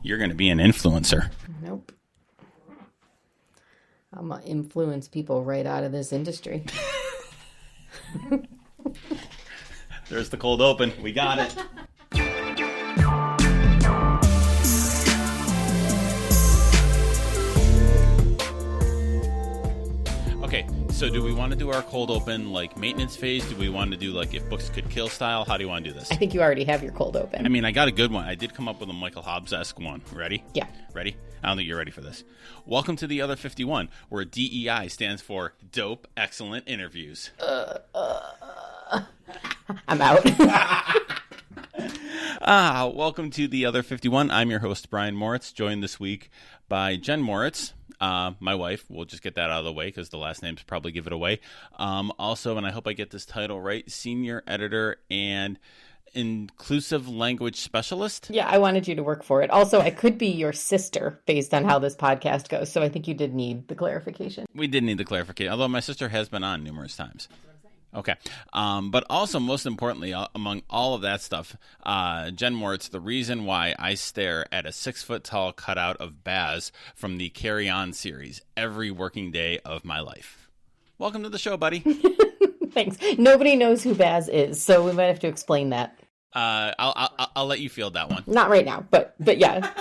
You're going to be an influencer. Nope. I'm going to influence people right out of this industry. There's the cold open. We got it. Okay, so do we want to do our cold open like maintenance phase? Do we want to do like if books could kill style? How do you want to do this? I think you already have your cold open. I mean, I got a good one. I did come up with a Michael Hobbs-esque one. Ready? Yeah. Ready? I don't think you're ready for this. Welcome to the Other 51, where DEI stands for Dope Excellent Interviews. I'm out. Welcome to the Other 51. I'm your host, Brian Moritz, joined this week by Jen Moritz, my wife. We'll just get that out of the way because the last names probably give it away. Also, and I hope I get this title right, senior editor and inclusive language specialist. Yeah, I wanted you to work for it. Also, I could be your sister based on how this podcast goes. So I think you did need the clarification. We did need the clarification, although my sister has been on numerous times. Okay. But also, most importantly, among all of that stuff, Jen Moritz, the reason why I stare at a 6-foot-tall cutout of Baz from the Carry On series every working day of my life. Welcome to the show, buddy. Thanks. Nobody knows who Baz is, so we might have to explain that. I'll let you field that one. Not right now, but yeah.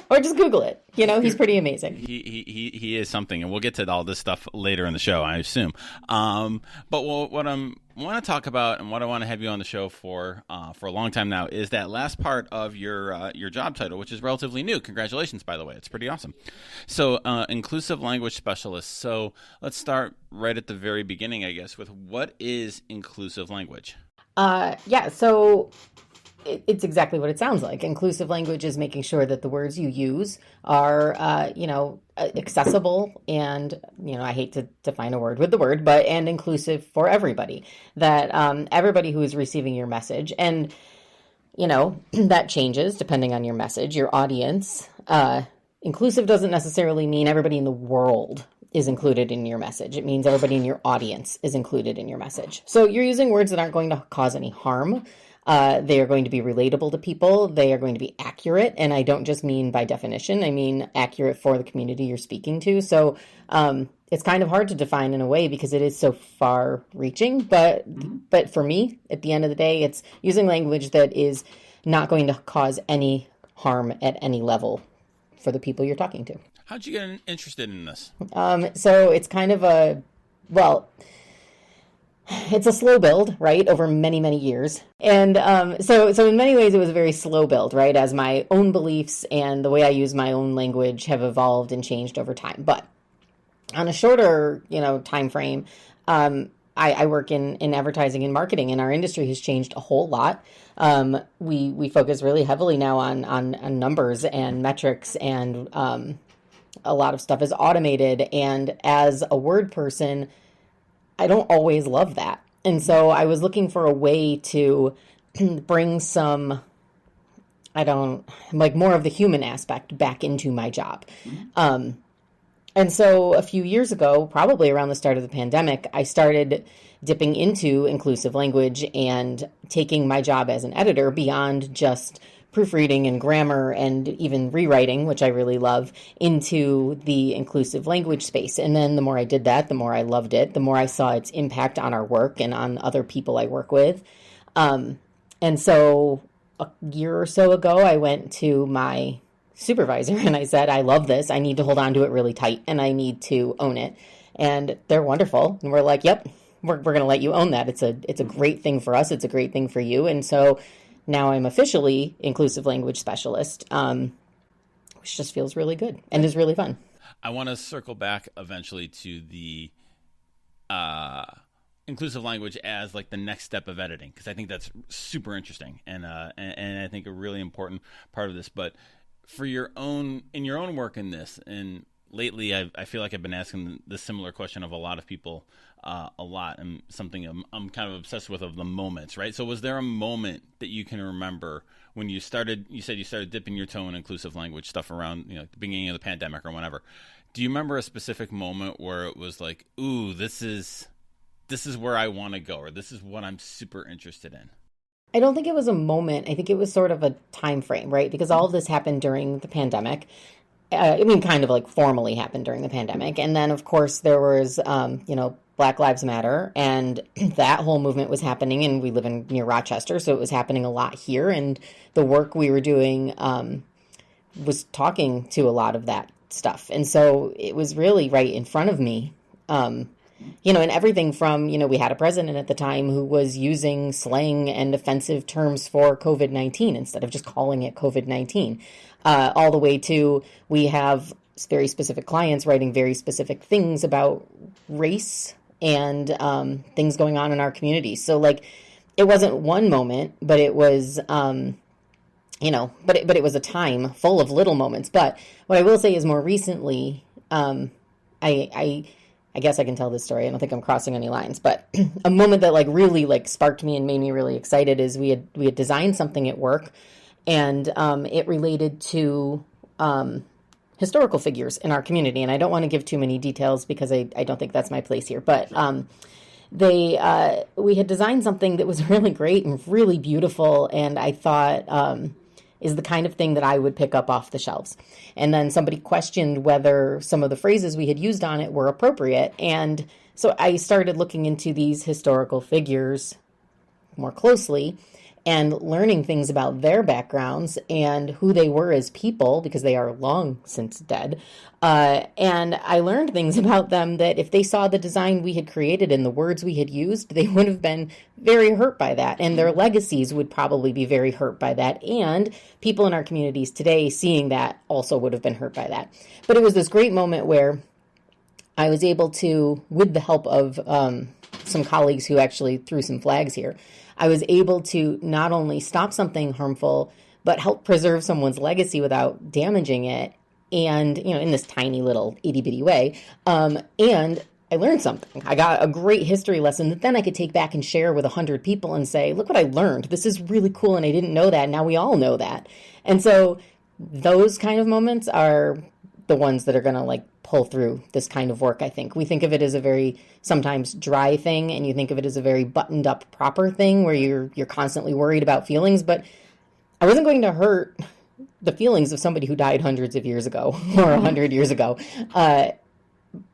Or just Google it. You know, he's pretty amazing. He is something, and we'll get to all this stuff later in the show, I assume. But what I want to talk about, and what I want to have you on the show for a long time now, is that last part of your job title, which is relatively new. Congratulations, by the way. It's pretty awesome. So, inclusive language specialist. So, let's start right at the very beginning, I guess, with what is inclusive language? So it's exactly what it sounds like. Inclusive language is making sure that the words you use are, accessible and, I hate to define a word with the word, and inclusive for everybody, that everybody who is receiving your message. And, that changes depending on your message, your audience. Inclusive doesn't necessarily mean everybody in the world is included in your message. It means everybody in your audience is included in your message. So you're using words that aren't going to cause any harm. They are going to be relatable to people. They are going to be accurate. And I don't just mean by definition, I mean accurate for the community you're speaking to. So it's kind of hard to define in a way because it is so far reaching. But for me, at the end of the day, it's using language that is not going to cause any harm at any level for the people you're talking to. How'd you get interested in this? So it's kind of it's a slow build, right, over many, many years. And so in many ways, it was a very slow build, right, as my own beliefs and the way I use my own language have evolved and changed over time. But on a shorter, time frame, I work in advertising and marketing, and our industry has changed a whole lot. We focus really heavily now on numbers and metrics, and a lot of stuff is automated. And as a word person, I don't always love that. And so I was looking for a way to bring more of the human aspect back into my job. And so a few years ago, probably around the start of the pandemic, I started dipping into inclusive language and taking my job as an editor beyond just proofreading and grammar and even rewriting, which I really love, into the inclusive language space. And then the more I did that, the more I loved it, the more I saw its impact on our work and on other people I work with. And so a year or so ago, I went to my supervisor and I said, I love this. I need to hold on to it really tight and I need to own it. And they're wonderful. And we're like, yep, we're going to let you own that. It's a great thing for us. It's a great thing for you. And so now I'm officially inclusive language specialist, which just feels really good and is really fun. I want to circle back eventually to the inclusive language as like the next step of editing, because I think that's super interesting and I think a really important part of this. But for your own work in this, and lately I feel like I've been asking the similar question of a lot of people a lot, and something I'm kind of obsessed with of the moments, right? So was there a moment that you can remember when you said you started dipping your toe in inclusive language stuff around, the beginning of the pandemic or whenever? Do you remember a specific moment where it was like, ooh, this is where I want to go, or this is what I'm super interested in? I don't think it was a moment. I think it was sort of a time frame, right? Because all of this happened during the pandemic. I mean, kind of like formally happened during the pandemic. And then, of course, there was, Black Lives Matter, and that whole movement was happening, and we live near Rochester, so it was happening a lot here. And the work we were doing was talking to a lot of that stuff. And so it was really right in front of me. And everything from, we had a president at the time who was using slang and offensive terms for COVID-19 instead of just calling it COVID-19, all the way to we have very specific clients writing very specific things about race and things going on in our community. So, like, it wasn't one moment, but it was, but it was a time full of little moments. But what I will say is more recently, I guess I can tell this story. I don't think I'm crossing any lines, but a moment that like really like sparked me and made me really excited is we had designed something at work, and it related to historical figures in our community. And I don't want to give too many details because I don't think that's my place here. But we had designed something that was really great and really beautiful, and I thought is the kind of thing that I would pick up off the shelves. And then somebody questioned whether some of the phrases we had used on it were appropriate. And so I started looking into these historical figures more closely and learning things about their backgrounds and who they were as people, because they are long since dead. And I learned things about them that if they saw the design we had created and the words we had used, they would have been very hurt by that. And their legacies would probably be very hurt by that. And people in our communities today seeing that also would have been hurt by that. But it was this great moment where I was able to, with the help of some colleagues who actually threw some flags here, I was able to not only stop something harmful, but help preserve someone's legacy without damaging it. And, in this tiny little itty bitty way. And I learned something. I got a great history lesson that then I could take back and share with 100 people and say, look what I learned. This is really cool. And I didn't know that. Now we all know that. And so those kind of moments are the ones that are going to like pull through this kind of work, I think. We think of it as a very sometimes dry thing, and you think of it as a very buttoned up proper thing where you're constantly worried about feelings, but I wasn't going to hurt the feelings of somebody who died hundreds of years ago or 100 years ago. But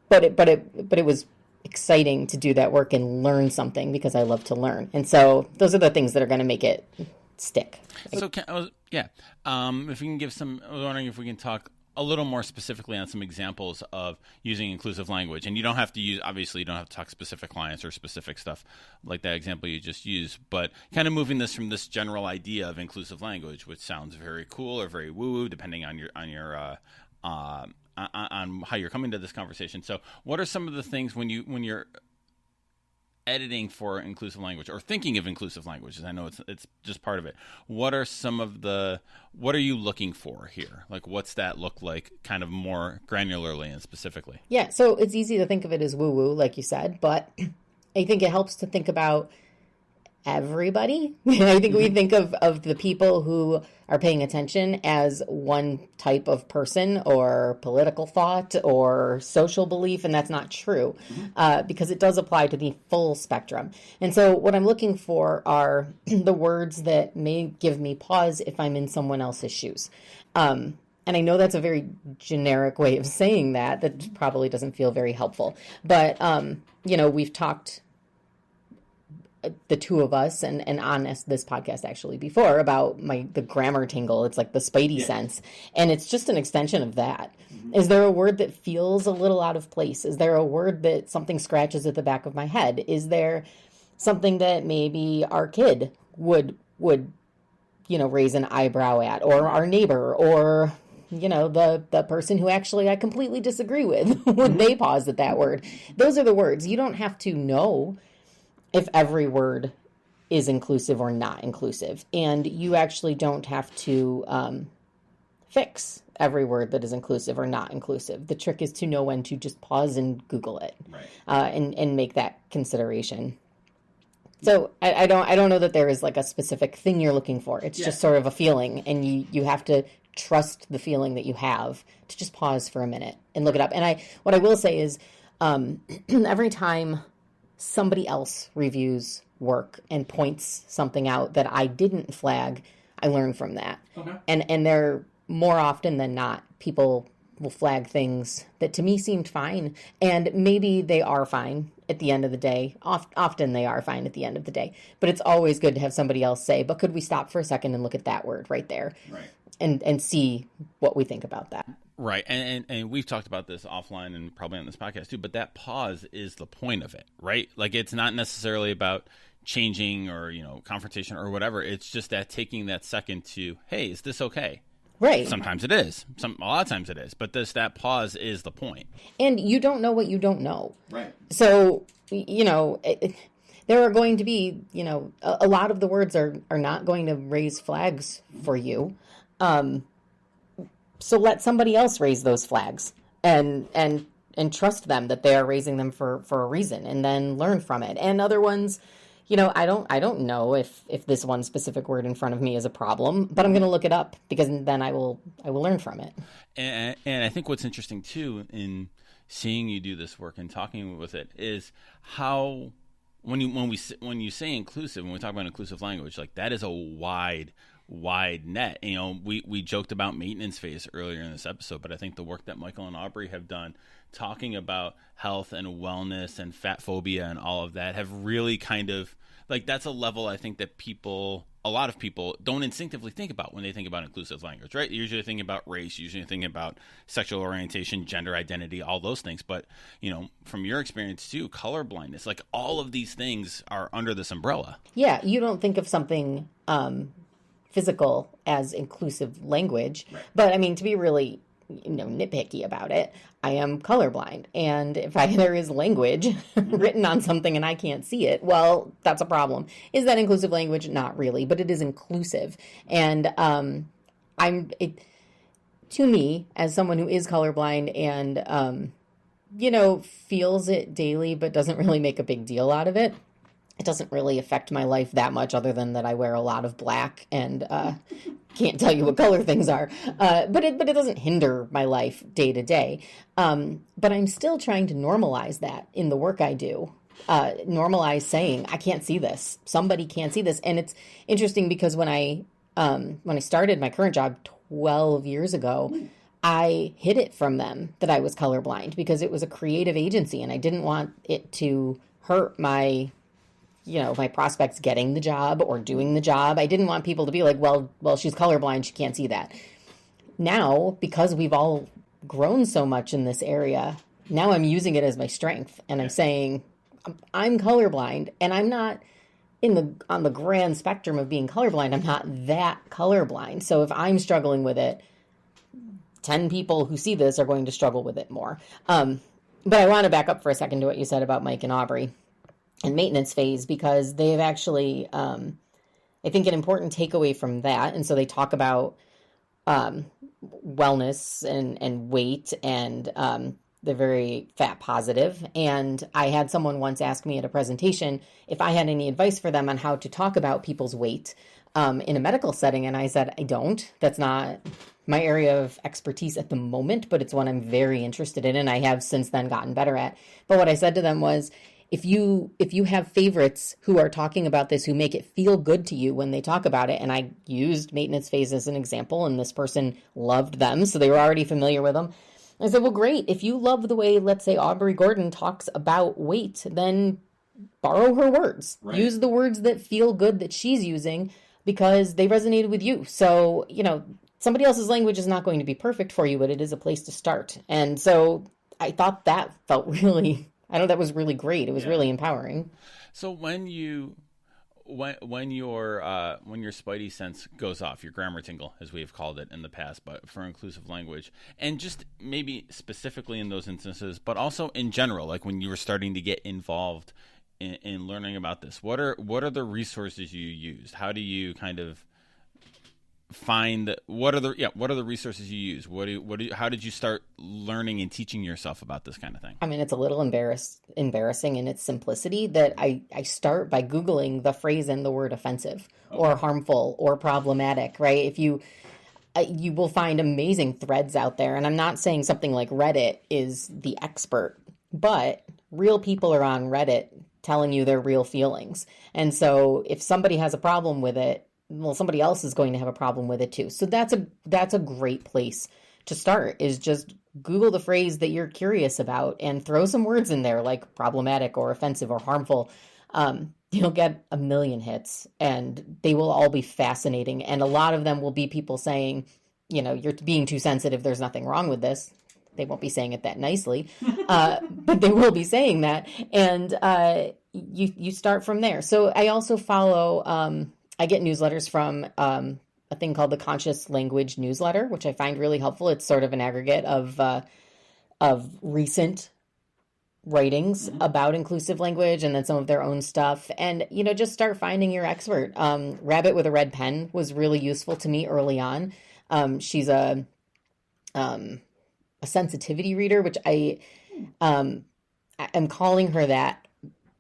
it was exciting to do that work and learn something because I love to learn. And so those are the things that are going to make it stick. So if we can give some, I was wondering if we can talk a little more specifically on some examples of using inclusive language. And you don't have to talk specific clients or specific stuff like that example you just used, but kind of moving this from this general idea of inclusive language, which sounds very cool or very woo-woo, depending on on how you're coming to this conversation. So what are some of the things when you're editing for inclusive language or thinking of inclusive languages? I know it's just part of it. What are you looking for here? Like, what's that look like kind of more granularly and specifically? Yeah. So it's easy to think of it as woo woo, like you said, but I think it helps to think about everybody. I think we think of the people who are paying attention as one type of person or political thought or social belief, and that's not true because it does apply to the full spectrum. And so what I'm looking for are the words that may give me pause if I'm in someone else's shoes. And I know that's a very generic way of saying that probably doesn't feel very helpful. But, we've talked, the two of us, and on this podcast actually before, about the grammar tingle. It's like the spidey sense. And it's just an extension of that. Mm-hmm. Is there a word that feels a little out of place? Is there a word that something scratches at the back of my head? Is there something that maybe our kid would raise an eyebrow at, or our neighbor, or the person who actually I completely disagree with, would they pause at that word? Those are the words. You don't have to know if every word is inclusive or not inclusive. And you actually don't have to fix every word that is inclusive or not inclusive. The trick is to know when to just pause and Google it, right. And make that consideration. So I don't know that there is like a specific thing you're looking for. It's just sort of a feeling, and you have to trust the feeling that you have to just pause for a minute and look it up. And what I will say is every time somebody else reviews work and points something out that I didn't flag, I learn from that. Okay. And they're more often than not, people will flag things that to me seemed fine. And maybe they are fine at the end of the day. Often they are fine at the end of the day. But it's always good to have somebody else say, but could we stop for a second and look at that word right there? Right. And see what we think about that. Right. And we've talked about this offline and probably on this podcast too, but that pause is the point of it, right? Like it's not necessarily about changing or, confrontation or whatever. It's just that taking that second to, hey, is this okay? Right. Sometimes it is. A lot of times it is. But that pause is the point. And you don't know what you don't know. Right. So, there are going to be, a lot of the words are not going to raise flags for you. So let somebody else raise those flags and trust them that they are raising them for a reason, and then learn from it. And other ones, I don't know if this one specific word in front of me is a problem, but I'm going to look it up because then I will learn from it. And I think what's interesting too in seeing you do this work and talking with it is how when you say inclusive, when we talk about inclusive language, like that is a wide net. We joked about maintenance phase earlier in this episode, but I think the work that Michael and Aubrey have done talking about health and wellness and fat phobia and all of that have really kind of like, that's a level I think that a lot of people don't instinctively think about when they think about inclusive language, right? You're usually thinking about race, usually thinking about sexual orientation, gender identity, all those things. But, from your experience too, color blindness, like all of these things are under this umbrella. Yeah. You don't think of something, physical as inclusive language, right. But I mean, to be really, nitpicky about it, I am colorblind. And if there is language written on something and I can't see it, well, that's a problem. Is that inclusive language? Not really, but it is inclusive. And to me, as someone who is colorblind and, feels it daily, but doesn't really make a big deal out of it, it doesn't really affect my life that much, other than that I wear a lot of black and can't tell you what color things are. But it doesn't hinder my life day to day. But I'm still trying to normalize that in the work I do. Normalize saying, I can't see this. Somebody can't see this. And it's interesting because when I started my current job 12 years ago, I hid it from them that I was colorblind because it was a creative agency and I didn't want it to hurt my prospects getting the job or doing the job. I didn't want people to be like, well, she's colorblind, she can't see that. Now, because we've all grown so much in this area, now I'm using it as my strength. And I'm saying, I'm colorblind, and I'm not on the grand spectrum of being colorblind. I'm not that colorblind. So if I'm struggling with it, 10 people who see this are going to struggle with it more. But I want to back up for a second to what you said about Mike and Aubrey and maintenance phase, because they've actually, I think, an important takeaway from that. And so they talk about wellness and weight, and they're very fat positive. And I had someone once ask me at a presentation if I had any advice for them on how to talk about people's weight in a medical setting. And I said, I don't. That's not my area of expertise at the moment, but it's one I'm very interested in, and I have since then gotten better at. But what I said to them was, if you have favorites who are talking about this, who make it feel good to you when they talk about it, and I used maintenance phase as an example, and this person loved them, so they were already familiar with them. I said, well, great. If you love the way, let's say, Aubrey Gordon talks about weight, then borrow her words. Right. Use the words that feel good that she's using because they resonated with you. So, somebody else's language is not going to be perfect for you, but it is a place to start. And so I thought that felt really... that was really great. It was really empowering. So when your spidey sense goes off, your grammar tingle, as we have called it in the past, but for inclusive language, and just maybe specifically in those instances, but also in general, like when you were starting to get involved in learning about this, what are the resources you used? How do you kind of find what are the resources you use? How did you start learning and teaching yourself about this kind of thing? I mean, it's a little embarrassing in its simplicity that I start by Googling the phrase and the word offensive or harmful or problematic, right? If you will find amazing threads out there. And I'm not saying something like Reddit is the expert, but real people are on Reddit telling you their real feelings. And so if somebody has a problem with it, well, somebody else is going to have a problem with it too. So that's a great place to start, is just Google the phrase that you're curious about and throw some words in there like problematic or offensive or harmful. You'll get a million hits and they will all be fascinating. And a lot of them will be people saying, you're being too sensitive. There's nothing wrong with this. They won't be saying it that nicely, but they will be saying that. And you start from there. So I also follow, I get newsletters from a thing called the Conscious Language Newsletter, which I find really helpful. It's sort of an aggregate of recent writings about inclusive language and then some of their own stuff. And, just start finding your expert. Rabbit with a Red Pen was really useful to me early on. She's a sensitivity reader, which I am calling her that,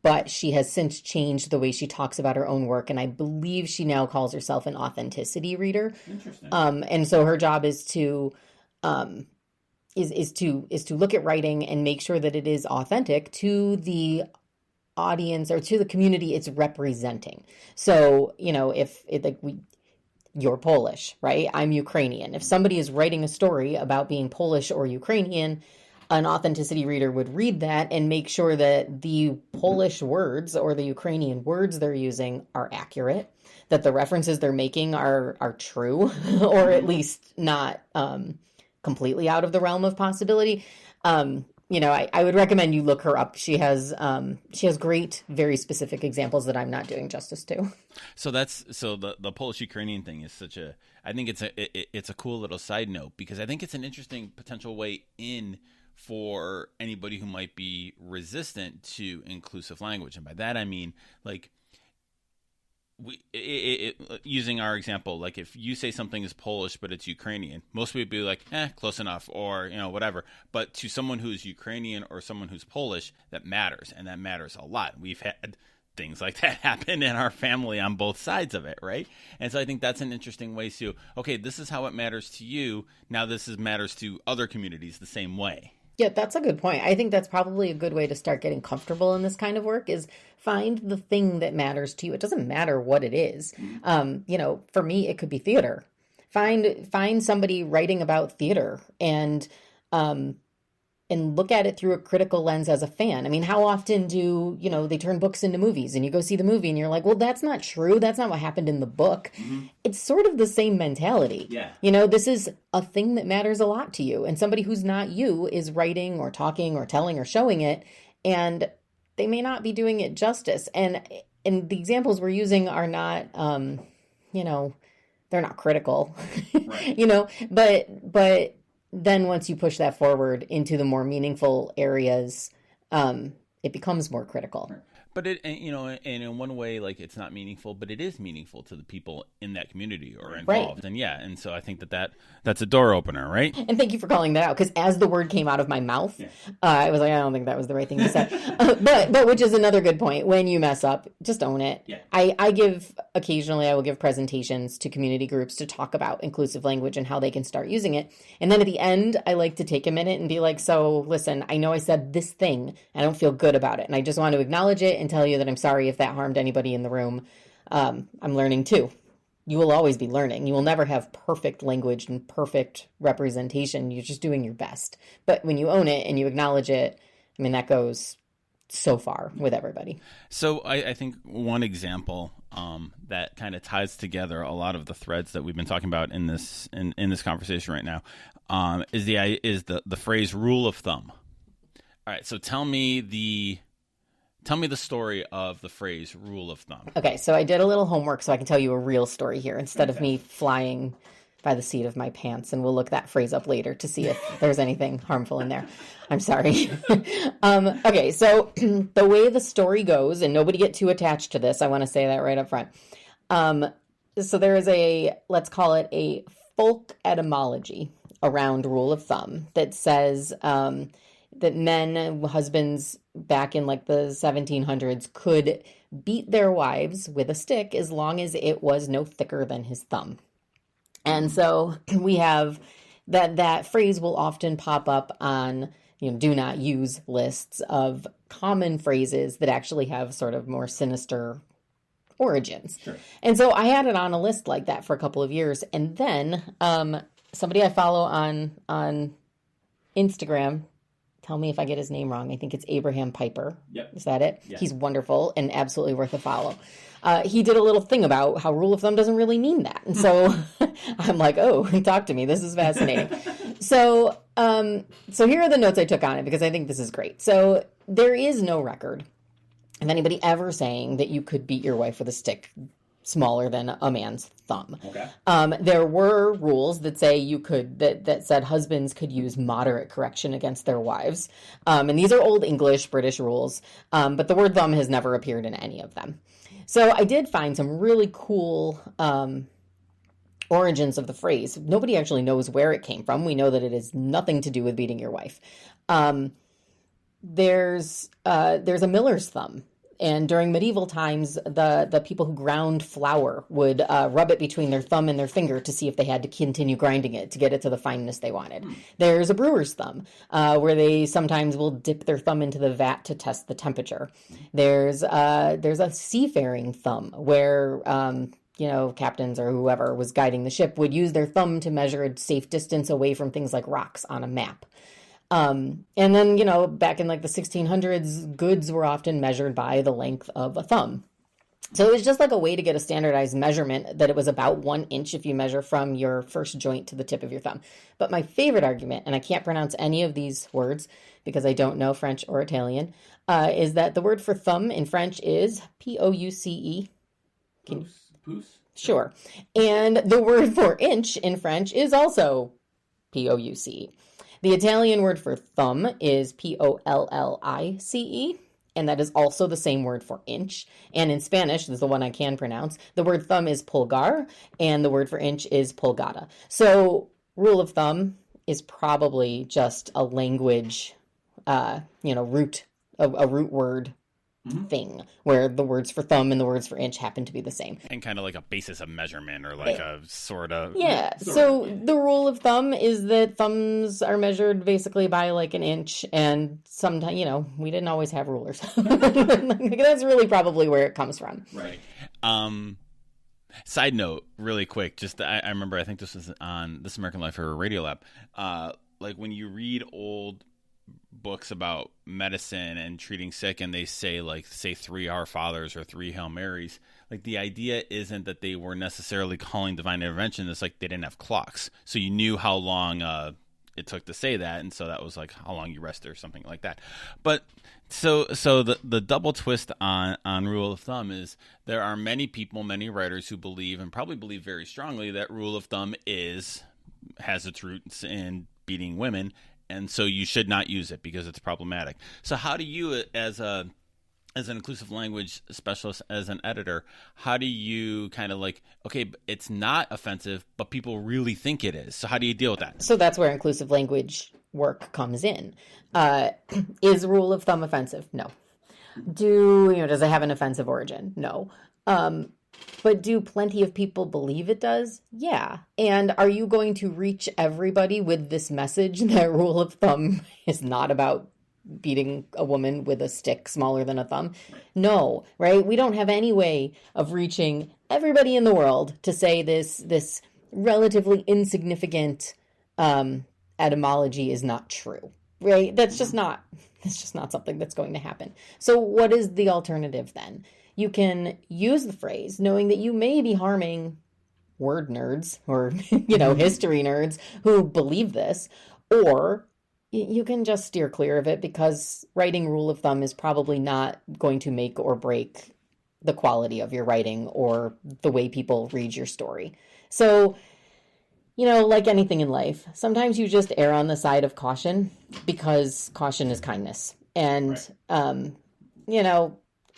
but she has since changed the way she talks about her own work. And I believe she now calls herself an authenticity reader. Interesting. And so her job is to look at writing and make sure that it is authentic to the audience or to the community it's representing. So, if you're Polish, right? I'm Ukrainian. If somebody is writing a story about being Polish or Ukrainian, an authenticity reader would read that and make sure that the Polish words or the Ukrainian words they're using are accurate, that the references they're making are true, or at least not completely out of the realm of possibility. I would recommend you look her up. She has great, very specific examples that I'm not doing justice to. So the Polish Ukrainian thing is I think it's a cool little side note, because I think it's an interesting potential way in for anybody who might be resistant to inclusive language. And by that, I mean, like, using our example, like if you say something is Polish but it's Ukrainian, most people would be like, close enough, or whatever. But to someone who's Ukrainian or someone who's Polish, that matters, and that matters a lot. We've had things like that happen in our family on both sides of it, right? And so I think that's an interesting way to, okay, this is how it matters to you. Now matters to other communities the same way. Yeah, that's a good point. I think that's probably a good way to start getting comfortable in this kind of work, is find the thing that matters to you. It doesn't matter what it is. For me, it could be theater. Find somebody writing about theater and look at it through a critical lens as a fan. I mean, how often do, they turn books into movies and you go see the movie and you're like, well, that's not true. That's not what happened in the book. Mm-hmm. It's sort of the same mentality. Yeah. This is a thing that matters a lot to you. And somebody who's not you is writing or talking or telling or showing it. And they may not be doing it justice. And the examples we're using are not, they're not critical, right. But then once you push that forward into the more meaningful areas, it becomes more critical. But and in one way, like, it's not meaningful, but it is meaningful to the people in that community or involved. Right. And so I think that's a door opener, right? And thank you for calling that out, because as the word came out of my mouth, I was like, I don't think that was the right thing to say. But which is another good point. When you mess up, just own it. Yeah. Occasionally I will give presentations to community groups to talk about inclusive language and how they can start using it. And then at the end, I like to take a minute and be like, so listen, I know I said this thing, I don't feel good about it, and I just want to acknowledge it and tell you that I'm sorry if that harmed anybody in the room. I'm learning too. You will always be learning. You will never have perfect language and perfect representation. You're just doing your best. But when you own it and you acknowledge it, I mean, that goes so far with everybody. So I think one example that kind of ties together a lot of the threads that we've been talking about in this conversation right now is the phrase rule of thumb. All right, so tell me the story of the phrase rule of thumb. Okay, so I did a little homework so I can tell you a real story here instead of me flying by the seat of my pants, and we'll look that phrase up later to see if there's anything harmful in there. I'm sorry. Okay, so the way the story goes, and nobody get too attached to this, I want to say that right up front. So there is let's call it a folk etymology around rule of thumb that says that husbands back in like the 1700s could beat their wives with a stick as long as it was no thicker than his thumb. And so we have that phrase will often pop up on do not use lists of common phrases that actually have sort of more sinister origins. Sure. And so I had it on a list like that for a couple of years. And then somebody I follow on Instagram, tell me if I get his name wrong. I think it's Abraham Piper. Yep. Is that it? Yeah. He's wonderful and absolutely worth a follow. He did a little thing about how rule of thumb doesn't really mean that. And so I'm like, oh, talk to me. This is fascinating. So here are the notes I took on it because I think this is great. So there is no record of anybody ever saying that you could beat your wife with a stick smaller than a man's thumb. Okay. There were rules that say you could, that said husbands could use moderate correction against their wives. And these are old English, British rules. But the word thumb has never appeared in any of them. So I did find some really cool origins of the phrase. Nobody actually knows where it came from. We know that it has nothing to do with beating your wife. There's a miller's thumb. And during medieval times, the people who ground flour would rub it between their thumb and their finger to see if they had to continue grinding it to get it to the fineness they wanted. There's a brewer's thumb, where they sometimes will dip their thumb into the vat to test the temperature. There's a seafaring thumb where captains or whoever was guiding the ship would use their thumb to measure a safe distance away from things like rocks on a map. And then, back in like the 1600s, goods were often measured by the length of a thumb. So it was just like a way to get a standardized measurement that it was about 1 inch if you measure from your first joint to the tip of your thumb. But my favorite argument, and I can't pronounce any of these words because I don't know French or Italian, is that the word for thumb in French is Pouce. Pouce? Sure. And the word for inch in French is also Pouce. The Italian word for thumb is Pollice, and that is also the same word for inch. And in Spanish, this is the one I can pronounce, the word thumb is pulgar, and the word for inch is pulgada. So rule of thumb is probably just a language, root, a root word thing, where the words for thumb and the words for inch happen to be the same. And kind of like a basis of measurement or like a sort of... Yeah, so the rule of thumb is that thumbs are measured basically by like an inch, and sometimes, we didn't always have rulers. That's really probably where it comes from. Right. Side note, really quick, just I remember, I think this was on This American Life or Radiolab, like when you read old books about medicine and treating sick and they say 3 Our Fathers or 3 Hail Marys, like the idea isn't that they were necessarily calling divine intervention. It's like they didn't have clocks, so you knew how long it took to say that, and so that was like how long you rested or something like that. But so the double twist on rule of thumb is there are many people, many writers who believe, and probably believe very strongly, that rule of thumb has its roots in beating women, and so you should not use it because it's problematic. So how do you, as an inclusive language specialist, as an editor, how do you kind of like, okay, it's not offensive, but people really think it is. So how do you deal with that? So that's where inclusive language work comes in. Is rule of thumb offensive? No. Does it have an offensive origin? No. But do plenty of people believe it does? Yeah. And are you going to reach everybody with this message that rule of thumb is not about beating a woman with a stick smaller than a thumb? No, right? We don't have any way of reaching everybody in the world to say this relatively insignificant etymology is not true, right? That's just not something that's going to happen. So what is the alternative then? You can use the phrase knowing that you may be harming word nerds or, history nerds who believe this, or you can just steer clear of it because writing rule of thumb is probably not going to make or break the quality of your writing or the way people read your story. So, like anything in life, sometimes you just err on the side of caution because caution is kindness. And,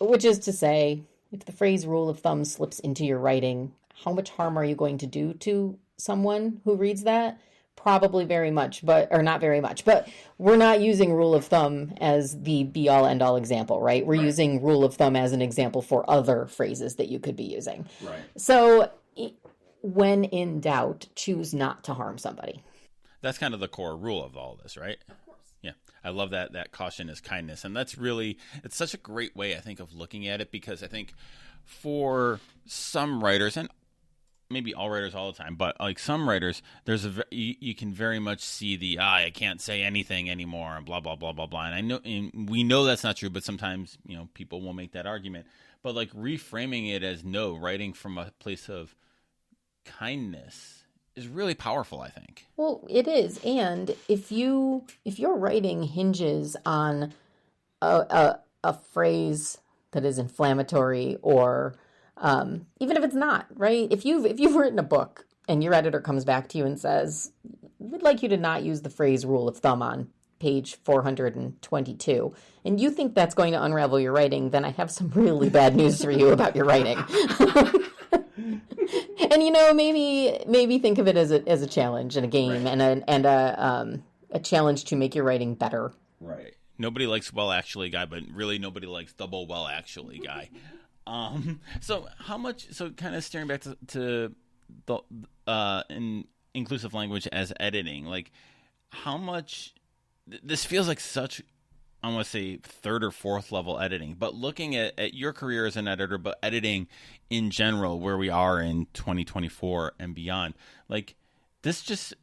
which is to say, if the phrase rule of thumb slips into your writing, how much harm are you going to do to someone who reads that? Probably very much, or not very much. But we're not using rule of thumb as the be-all, end-all example, right? We're using rule of thumb as an example for other phrases that you could be using. Right. So when in doubt, choose not to harm somebody. That's kind of the core rule of all this, right? Of course. Yeah, I love that caution is kindness, and it's such a great way, I think, of looking at it, because I think for some writers, and maybe all writers all the time, but like some writers, you can very much see I can't say anything anymore and blah blah blah blah blah. And I know, and we know that's not true, but sometimes people will make that argument. But like reframing it as no, writing from a place of kindness is really powerful, I think. Well, it is. And if your writing hinges on a phrase that is inflammatory, or even if it's not, right? If you've written a book and your editor comes back to you and says, we'd like you to not use the phrase rule of thumb on page 422, and you think that's going to unravel your writing, then I have some really bad news for you about your writing. And maybe think of it as a challenge and a game, right, and a challenge to make your writing better. Right. Nobody likes well actually guy, but really nobody likes double well actually guy. So kind of staring back to the in inclusive language as editing, like how much this feels like such, I want to say third or fourth level editing, but looking at your career as an editor, but editing in general, where we are in 2024 and beyond, like this just,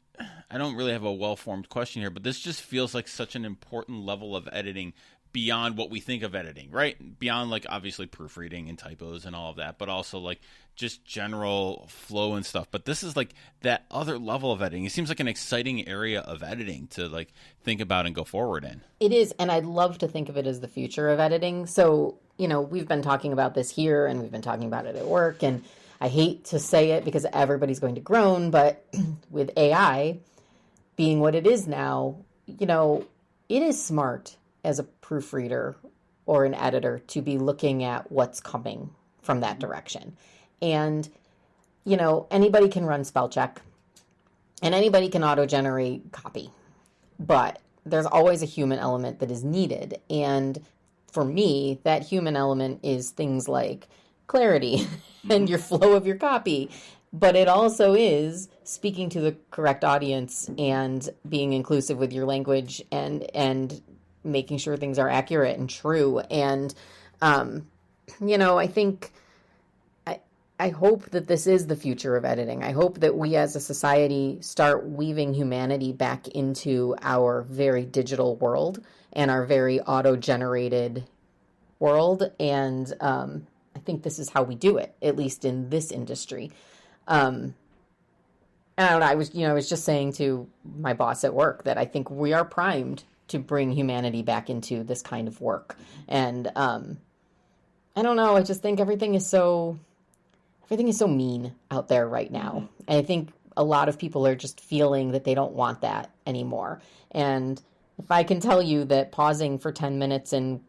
I don't really have a well-formed question here, but this just feels like such an important level of editing beyond what we think of editing, right? Beyond like obviously proofreading and typos and all of that, but also like just general flow and stuff. But this is like that other level of editing. It seems like an exciting area of editing to like think about and go forward in. It is, and I'd love to think of it as the future of editing. So, we've been talking about this here and we've been talking about it at work, and I hate to say it because everybody's going to groan, but with AI being what it is now, it is smart as a proofreader or an editor to be looking at what's coming from that direction. And, anybody can run spell check and anybody can auto-generate copy, but there's always a human element that is needed. And for me, that human element is things like clarity and your flow of your copy, but it also is speaking to the correct audience and being inclusive with your language and making sure things are accurate and true. And, I think, I hope that this is the future of editing. I hope that we as a society start weaving humanity back into our very digital world and our very auto-generated world. And I think this is how we do it, at least in this industry. And I don't know, I was just saying to my boss at work that I think we are primed to bring humanity back into this kind of work. And I don't know, I just think everything is so mean out there right now. And I think a lot of people are just feeling that they don't want that anymore. And if I can tell you that pausing for 10 minutes and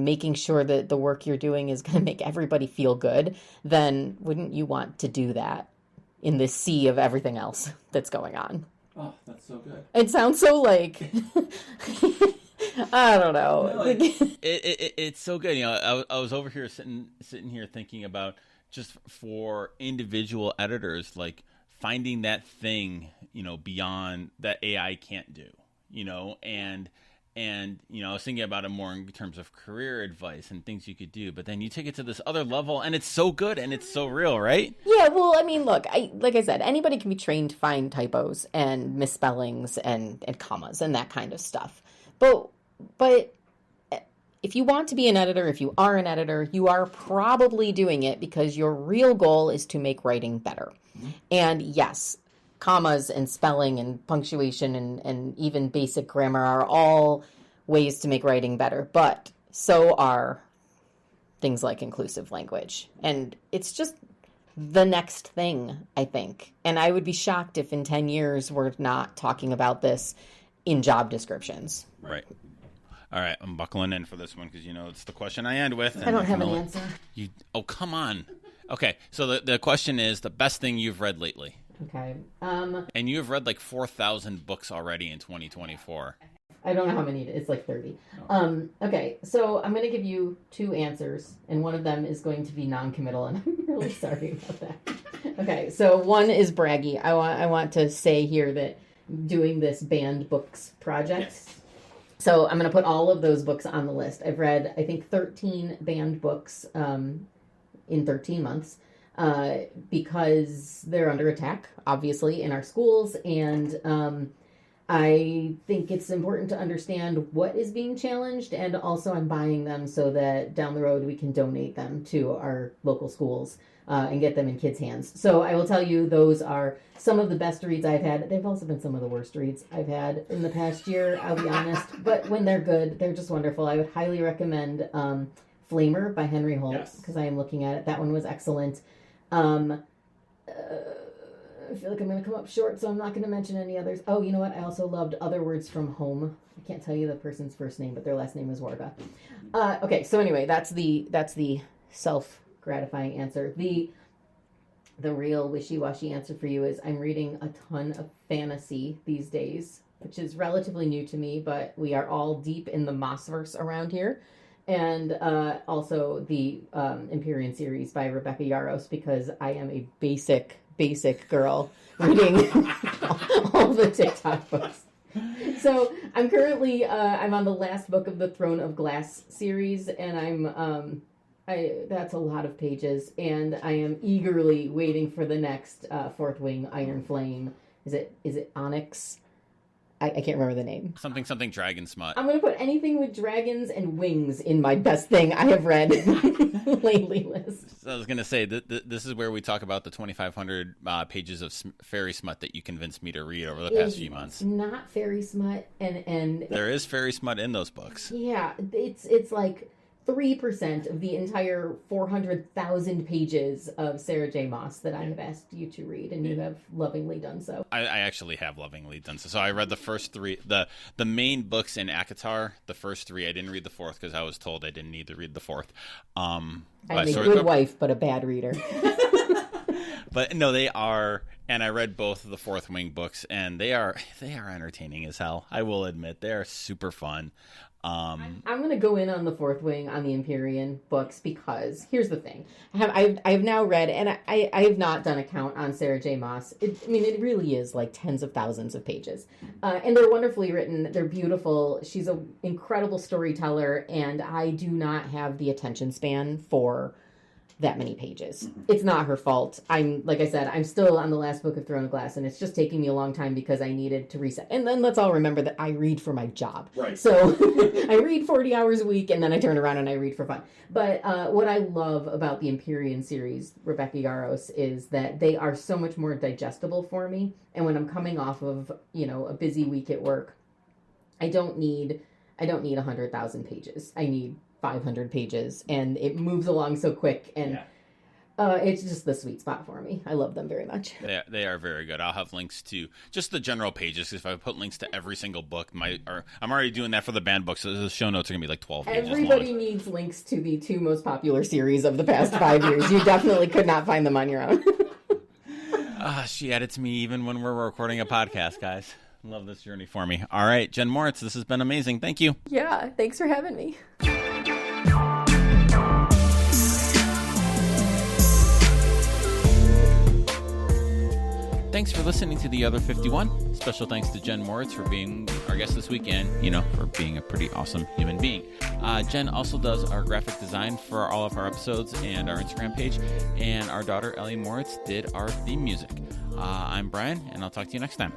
making sure that the work you're doing is going to make everybody feel good, then wouldn't you want to do that in this sea of everything else that's going on? Oh, that's so good. It sounds so like, I don't know. No, it's so good. I was over here sitting here thinking about just for individual editors, like finding that thing, beyond that AI can't do, and I was thinking about it more in terms of career advice and things you could do, but then you take it to this other level and it's so good and it's so real, right? Yeah, well, I mean, look, like I said, anybody can be trained to find typos and misspellings and commas and that kind of stuff. But if you want to be an editor, if you are an editor, you are probably doing it because your real goal is to make writing better. Mm-hmm. And yes, commas and spelling and punctuation and even basic grammar are all ways to make writing better, but so are things like inclusive language. And it's just the next thing, I think. And I would be shocked if in 10 years we're not talking about this in job descriptions. Right. All right, I'm buckling in for this one because, it's the question I end with. I don't have an answer. Oh, come on. Okay, so the question is the best thing you've read lately. Okay. And you have read like 4,000 books already in 2024. I don't know how many. It's like 30. Oh. Okay, so I'm going to give you two answers, and one of them is going to be non-committal, and I'm really sorry about that. Okay, so one is braggy. I want to say here that doing this banned books project So I'm going to put all of those books on the list. I've read, I think, 13 banned books in 13 months because they're under attack, obviously, in our schools. And I think it's important to understand what is being challenged. And also I'm buying them so that down the road we can donate them to our local schools and get them in kids' hands. So I will tell you, those are some of the best reads I've had. They've also been some of the worst reads I've had in the past year, I'll be honest. But when they're good, they're just wonderful. I would highly recommend Flamer by Henry Holt, because I am looking at it. That one was excellent. I feel like I'm going to come up short, so I'm not going to mention any others. Oh, you know what? I also loved Other Words from Home. I can't tell you the person's first name, but their last name is Warga. Okay, so anyway, that's the self-gratifying answer. The real wishy-washy answer for you is I'm reading a ton of fantasy these days, which is relatively new to me, but we are all deep in the Mossverse around here. And also the Empyrean series by Rebecca Yarros, because I am a basic girl reading all the TikTok books. So I'm currently I'm on the last book of the Throne of Glass series, and that's a lot of pages, and I am eagerly waiting for the next Fourth Wing Iron Flame. Is it Onyx? I can't remember the name. Something dragon smut. I'm going to put anything with dragons and wings in my best thing I have read lately list. So I was going to say, this is where we talk about the 2,500 pages of fairy smut that you convinced me to read over the past few months. Not fairy smut, and there is fairy smut in those books. Yeah, it's like 3% of the entire 400,000 pages of Sarah J. Maas that I have asked you to read, and you have lovingly done so. I actually have lovingly done so. So I read the first three, the main books in ACOTAR, the first three. I didn't read the fourth because I was told I didn't need to read the fourth. I'm a good wife, but a bad reader. But no, they are, and I read both of the Fourth Wing books, and they are entertaining as hell. I will admit, they are super fun. I'm going to go in on the Fourth Wing on the Empyrean books, because here's the thing. I've now read, and I have not done a count on Sarah J. Maas. It really is like tens of thousands of pages. And they're wonderfully written. They're beautiful. She's an incredible storyteller, and I do not have the attention span for that many pages. Mm-hmm. It's not her fault. Like I said, I'm still on the last book of Throne of Glass, and it's just taking me a long time because I needed to reset. And then let's all remember that I read for my job. Right. So I read 40 hours a week, and then I turn around and I read for fun. But what I love about the Empyrean series, Rebecca Yarros, is that they are so much more digestible for me. And when I'm coming off of, a busy week at work, I don't need 100,000 pages. I need 500 pages, and it moves along so quick, and it's just the sweet spot for me. I love them very much. They are very good. I'll have links to just the general pages. If I put links to every single book, I'm already doing that for the banned books, so the show notes are going to be like 12 pages Everybody long. Needs links to the 2 most popular series of the past 5 years. You definitely could not find them on your own. She added to me even when we're recording a podcast, guys. Love this journey for me. All right, Jen Moritz, this has been amazing. Thank you. Yeah, thanks for having me. Thanks for listening to The Other 51. Special thanks to Jen Moritz for being our guest this weekend, for being a pretty awesome human being. Jen also does our graphic design for all of our episodes and our Instagram page, and our daughter Ellie Moritz did our theme music. I'm Brian, and I'll talk to you next time.